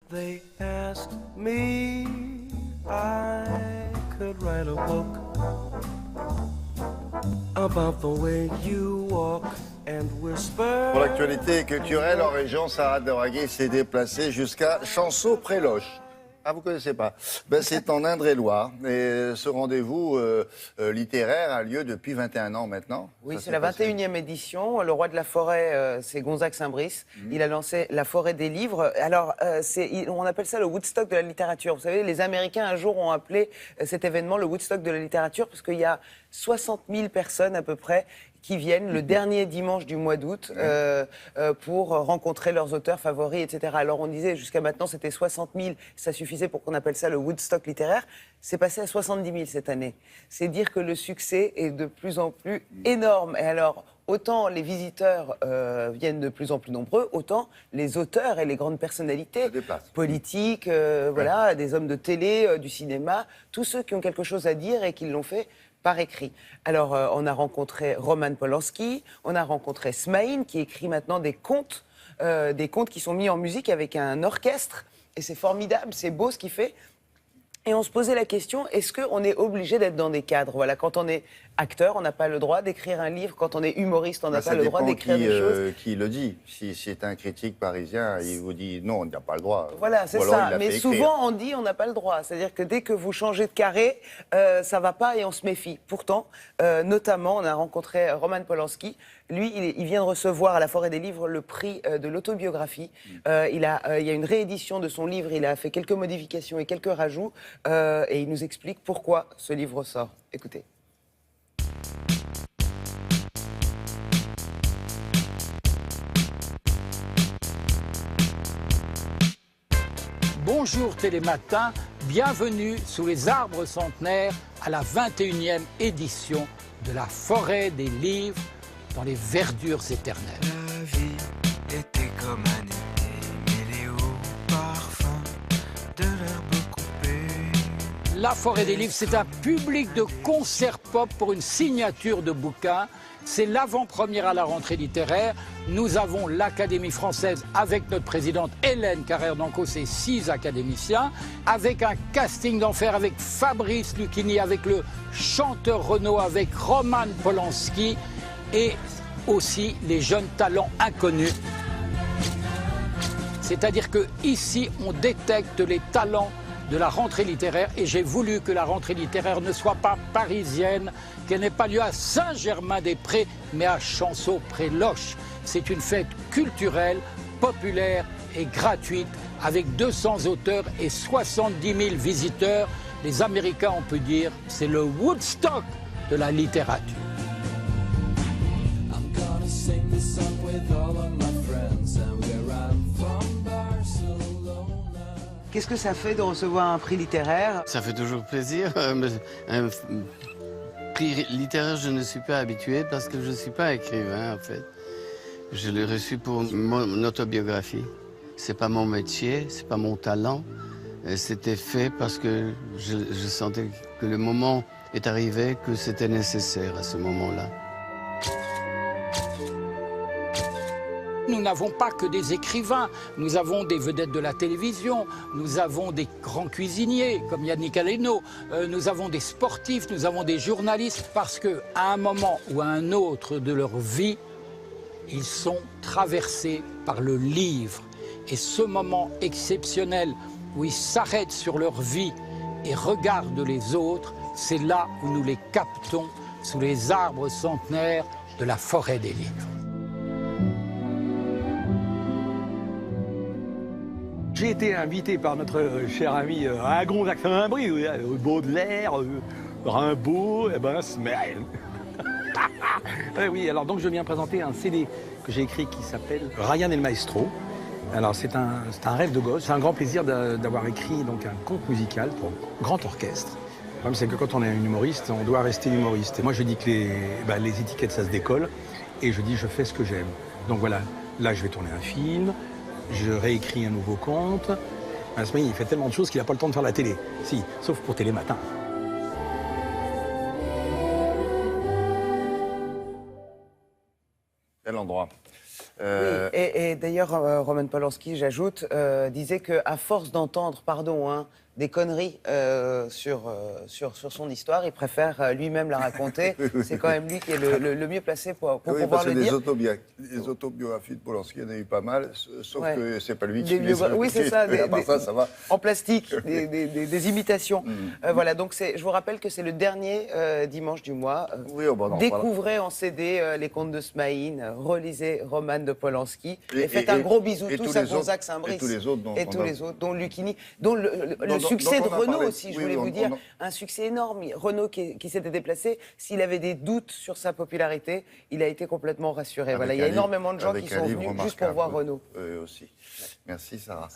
They asked me I could write a book about the way you walk and whisper. Pour l'actualité culturelle en région, Sarah Deraguet s'est déplacée jusqu'à Chanceau-Près-Loche. Ah, vous ne connaissez pas? Ben, c'est en Indre-et-Loire. Et ce rendez-vous littéraire a lieu depuis 21 ans maintenant. Oui, c'est la 21e édition. Le roi de la forêt, c'est Gonzague Saint-Brice. Il a lancé la forêt des livres. Alors, on appelle ça le Woodstock de la littérature. Vous savez, les Américains, un jour, ont appelé cet événement le Woodstock de la littérature parce qu'il y a 60 000 personnes à peu près qui viennent le dernier dimanche du mois d'août pour rencontrer leurs auteurs favoris, etc. Alors on disait jusqu'à maintenant c'était 60 000, ça suffisait pour qu'on appelle ça le Woodstock littéraire. C'est passé à 70 000 cette année. C'est dire que le succès est de plus en plus énorme. Et alors, autant les visiteurs viennent de plus en plus nombreux, autant les auteurs et les grandes personnalités politiques, voilà, des hommes de télé, du cinéma, tous ceux qui ont quelque chose à dire et qui l'ont fait par écrit. Alors, on a rencontré Roman Polanski, on a rencontré Smaïn, qui écrit maintenant des contes qui sont mis en musique avec un orchestre. Et c'est formidable, c'est beau ce qu'il fait. Et on se posait la question, est-ce qu'on est obligé d'être dans des cadres? Voilà, quand on est acteur, on n'a pas le droit d'écrire un livre. Quand on est humoriste, on n'a pas le droit d'écrire des choses. Qui le dit? Si c'est un critique parisien, il vous dit non, on n'a pas le droit. Voilà, c'est ça. Mais souvent, on dit on n'a pas le droit. C'est-à-dire que dès que vous changez de carré, ça ne va pas et on se méfie. Pourtant, notamment, on a rencontré Roman Polanski. Lui, il vient de recevoir à la Forêt des Livres le prix de l'autobiographie. Il y a une réédition de son livre. Il a fait quelques modifications et quelques rajouts. Et il nous explique pourquoi ce livre sort. Écoutez. Bonjour Télématin, bienvenue sous les arbres centenaires à la 21e édition de la Forêt des Livres dans les verdures éternelles. La vie était comme un été, mêlé au parfum de l'herbe coupée. La Forêt des Livres, c'est un public de concert pop pour une signature de bouquins. C'est l'avant-première à la rentrée littéraire. Nous avons l'Académie française avec notre présidente Hélène Carrère-Dancos et 6 académiciens, avec un casting d'enfer avec Fabrice Lucchini, avec le chanteur Renaud, avec Roman Polanski et aussi les jeunes talents inconnus. C'est-à-dire qu'ici, on détecte les talents de la rentrée littéraire et j'ai voulu que la rentrée littéraire ne soit pas parisienne, qu'elle n'ait pas lieu à Saint-Germain-des-Prés, mais à Chanceau-Près-Loche. C'est une fête culturelle, populaire et gratuite, avec 200 auteurs et 70 000 visiteurs. Les Américains, on peut dire, c'est le Woodstock de la littérature. Qu'est-ce que ça fait de recevoir un prix littéraire? Ça fait toujours plaisir. Un prix littéraire, je ne suis pas habitué parce que je ne suis pas écrivain, en fait. Je l'ai reçu pour mon autobiographie. C'est pas mon métier, c'est pas mon talent. C'était fait parce que je sentais que le moment est arrivé, que c'était nécessaire à ce moment-là. Nous n'avons pas que des écrivains, nous avons des vedettes de la télévision, nous avons des grands cuisiniers comme Yannick Aleno, nous avons des sportifs, nous avons des journalistes, parce qu'à un moment ou à un autre de leur vie, ils sont traversés par le livre. Et ce moment exceptionnel où ils s'arrêtent sur leur vie et regardent les autres, c'est là où nous les captons sous les arbres centenaires de la Forêt des Livres. J'ai été invité par notre cher ami Gonzague Saint-Brice, Baudelaire, Rimbaud, Smaïn. Oui, alors donc je viens présenter un CD que j'ai écrit qui s'appelle Ryan et le Maestro. Alors c'est un rêve de gosse, c'est un grand plaisir d'avoir écrit donc un conte musical pour grand orchestre. Le problème c'est que quand on est un humoriste, on doit rester humoriste. Et moi je dis que les étiquettes ça se décolle et je dis je fais ce que j'aime. Donc voilà, là je vais tourner un film. Je réécris un nouveau conte. Il fait tellement de choses qu'il n'a pas le temps de faire la télé. Si, sauf pour Télématin. Quel endroit? Oui, et d'ailleurs, Roman Polanski, j'ajoute, disait qu'à force d'entendre, des conneries sur son histoire, il préfère lui-même la raconter. C'est quand même lui qui est le mieux placé pour Oui, pouvoir parce que le dire. les autobiographies de Polanski, il y en a eu pas mal, sauf Ouais. que c'est pas lui qui les a Oui, c'est écrites. ça. Mais à part ça, ça va. En plastique, des imitations. Voilà, donc je vous rappelle que c'est le dernier dimanche du mois. Oui, bon, on en Découvrez en CD les contes de Smaïn, relisez Roman de Polanski et, Et- faites et- un gros bisou et tous tous à les autres- Gonzague Saint-Brice. et tous les autres dont Et on tous a- les autres, dont Lucchini, dont le Dont- succès dont de on a Renaud parlé. aussi, je Oui, voulais oui, vous on- dire. on- Un succès énorme. Renaud qui s'était déplacé, s'il avait des doutes sur sa popularité, il a été complètement rassuré. Voilà, il y a énormément de gens qui sont venus juste pour voir Renaud. Eux aussi. Merci Sarah.